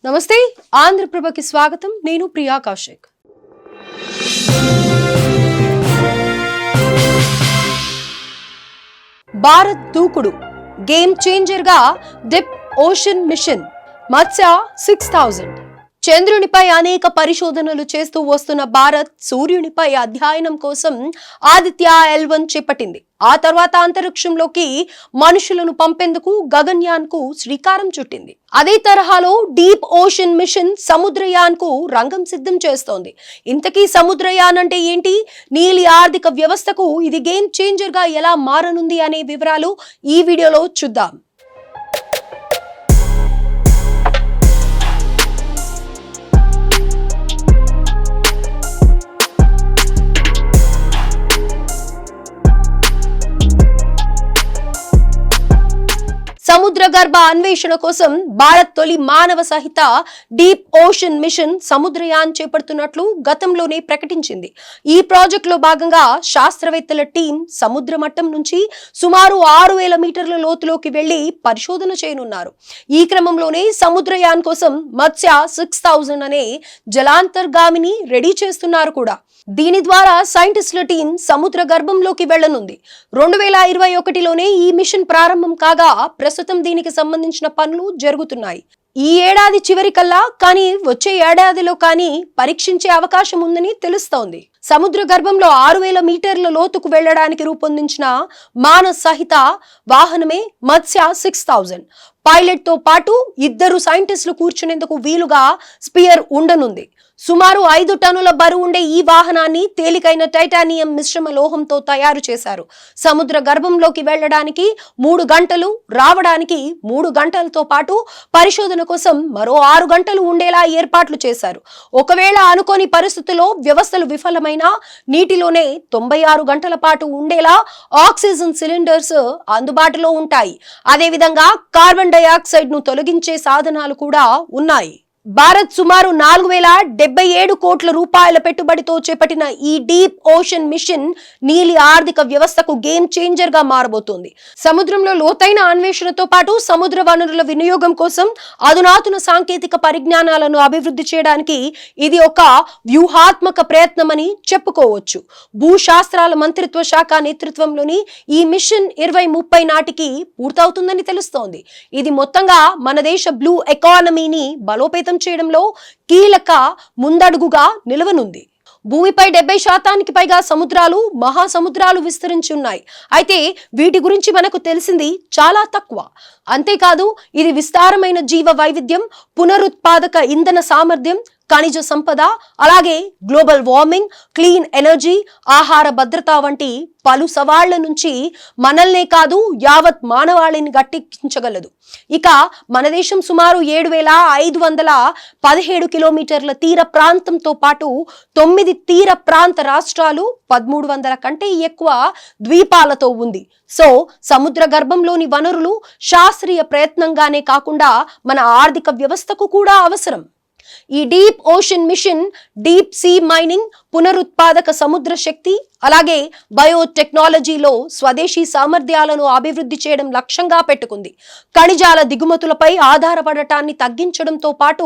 నమస్తే ఆంధ్రప్రభకి స్వాగతం. నేను ప్రియా కౌశిక్. భారత్ దూకుడు గేమ్ చేంజర్ గా డీప్ ఓషన్ మిషన్ మత్స్య 6000. చంద్రునిపై అనేక పరిశోధనలు చేస్తూ వస్తున్న భారత్ సూర్యునిపై అధ్యయనం కోసం ఆదిత్య L1 చేపట్టింది. ఆ తర్వాత అంతరిక్షంలోకి మనుషులను పంపేందుకు గగన్యాన్ కు శ్రీకారం చుట్టింది. అదే తరహాలో డీప్ ఓషన్ మిషన్ సముద్రయాన్ కు రంగం సిద్ధం చేస్తోంది. ఇంతకీ సముద్రయాన్ అంటే ఏంటి, నీలి ఆర్థిక వ్యవస్థకు ఇది గేమ్ చేంజర్ గా ఎలా మారనుంది అనే వివరాలు ఈ వీడియోలో చూద్దాం. సముద్ర గర్భ అన్వేషణ కోసం భారత్ తొలి మానవ సహిత డీప్ ఓషన్ మిషన్ సముద్రయాన్ చేపడుతున్నట్లు గతంలోనే ప్రకటించింది. ఈ ప్రాజెక్ట్ లో భాగంగా శాస్త్రవేత్తల టీం సముద్ర మట్టం నుంచి సుమారు 6000 మీటర్ల లోతులోకి వెళ్లి పరిశోధన చేయనున్నారు. ఈ క్రమంలోనే సముద్రయాన్ కోసం మత్స్య 6000 అనే జలాంతర్గామిని రెడీ చేస్తున్నారు కూడా. దీని ద్వారా సైంటిస్టుల టీం సముద్ర గర్భంలోకి వెళ్లనుంది. 2021లోనే ఈ మిషన్ ప్రారంభం కాగా ప్రస్తుతం దీనికి సంబంధించిన పనులు జరుగుతున్నాయి. ఈ ఏడాది చివరికల్లా కానీ వచ్చే ఏడాదిలో కానీ పరీక్షించే అవకాశం ఉందని తెలుస్తోంది. సముద్ర గర్భంలో 6000 మీటర్ల లోతుకు వెళ్లడానికి రూపొందించిన మానవ సహిత వాహనమే మత్స్య 6000. పైలట్ తో పాటు 2 సైంటిస్టులు కూర్చునేందుకు వీలుగా స్పియర్ ఉండనుంది. సుమారు 5 టన్నుల బరువు ఉండే ఈ వాహనాన్ని తేలికైన టైటానియం మిశ్రమ లోహంతో తయారు చేశారు. సముద్ర గర్భంలోకి వెళ్లడానికి 3 గంటలు, రావడానికి 3 గంటలతో పాటు పరిశోధన కోసం మరో 6 గంటలు ఉండేలా ఏర్పాట్లు చేశారు. ఒకవేళ అనుకోని పరిస్థితుల్లో వ్యవస్థలు విఫలమైనా నీటిలోనే 96 గంటల పాటు ఉండేలా ఆక్సిజన్ సిలిండర్స్ అందుబాటులో ఉంటాయి. అదేవిధంగా కార్బన్ డయాక్సైడ్ ను తొలగించే సాధనాలు కూడా ఉన్నాయి. భారత్ సుమారు 4077 కోట్ల రూపాయల పెట్టుబడితో చేపట్టిన ఈ డీప్ ఓషన్ మిషన్ నీలి ఆర్థిక వ్యవస్థకు గేమ్ చేంజర్ గా మారబోతోంది. సముద్రంలో లోతైన అన్వేషణతో పాటు సముద్ర వనరుల వినియోగం కోసం అధునాతన సాంకేతిక పరిజ్ఞానాలను అభివృద్ధి చేయడానికి ఇది ఒక వ్యూహాత్మక ప్రయత్నమని చెప్పుకోవచ్చు. భూశాస్త్రాల మంత్రిత్వ శాఖ నేతృత్వంలోని ఈ మిషన్ 2030 నాటికి పూర్తవుతుందని తెలుస్తోంది. ఇది మొత్తంగా మన దేశ బ్లూ ఎకానమీని బలోపేతం చేయడంలో కీలక ముందడుగుగా నిలవనుంది. భూమిపై 70% పైగా సముద్రాలు, మహాసముద్రాలు విస్తరించి ఉన్నాయి. అయితే వీటి గురించి మనకు తెలిసింది చాలా తక్కువ. అంతేకాదు ఇది విస్తారమైన జీవ వైవిధ్యం, పునరుత్పాదక ఇంధన సామర్థ్యం, ఖనిజ సంపద, అలాగే గ్లోబల్ వార్మింగ్, క్లీన్ ఎనర్జీ, ఆహార భద్రత వంటి పలు సవాళ్ల నుంచి మనల్నే కాదు యావత్ మానవాళిని గట్టెక్కించగలదు. ఇక మన దేశం సుమారు 7517 కిలోమీటర్ల తీర ప్రాంతంతో పాటు 9 తీర ప్రాంత రాష్ట్రాలు, 1300 కంటే ఎక్కువ ద్వీపాలతో ఉంది. సో సముద్ర గర్భంలోని వనరులు శాస్త్రీయ ప్రయత్నంగానే కాకుండా మన ఆర్థిక వ్యవస్థకు కూడా అవసరం. ఈ deep ocean mission deep sea mining, పునరుత్పాదక సముద్ర శక్తి, అలాగే బయోటెక్నాలజీలో స్వదేశీ సామర్థ్యాలను అభివృద్ధి చేయడం లక్ష్యంగా పెట్టుకుంది. ఖనిజాల దిగుమతులపై ఆధారపడటాన్ని తగ్గించడంతో పాటు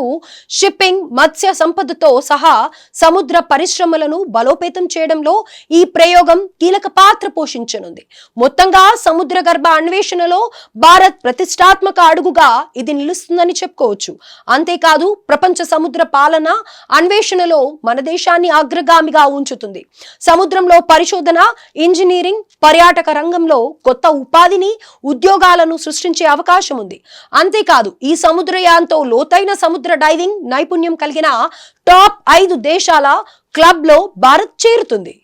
షిప్పింగ్, మత్స్య సంపదతో సహా సముద్ర పరిశ్రమలను బలోపేతం చేయడంలో ఈ ప్రయోగం కీలక పాత్ర పోషించనుంది. మొత్తంగా సముద్ర గర్భ అన్వేషణలో భారత్ ప్రతిష్టాత్మక అడుగుగా ఇది నిలుస్తుందని చెప్పుకోవచ్చు. అంతేకాదు ప్రపంచ సముద్ర పాలన, అన్వేషణలో మన దేశాన్ని అగ్రగామిగా ఉంచుతుంది. సముద్రంలో పరిశోధన, ఇంజనీరింగ్, పర్యాటక రంగంలో కొత్త ఉపాధిని, ఉద్యోగాలను సృష్టించే అవకాశం ఉంది. అంతేకాదు ఈ సముద్రయాన్తో లోతైన సముద్ర డైవింగ్ నైపుణ్యం కలిగిన టాప్ 5 దేశాల క్లబ్ లో భారత్ చేరుతుంది.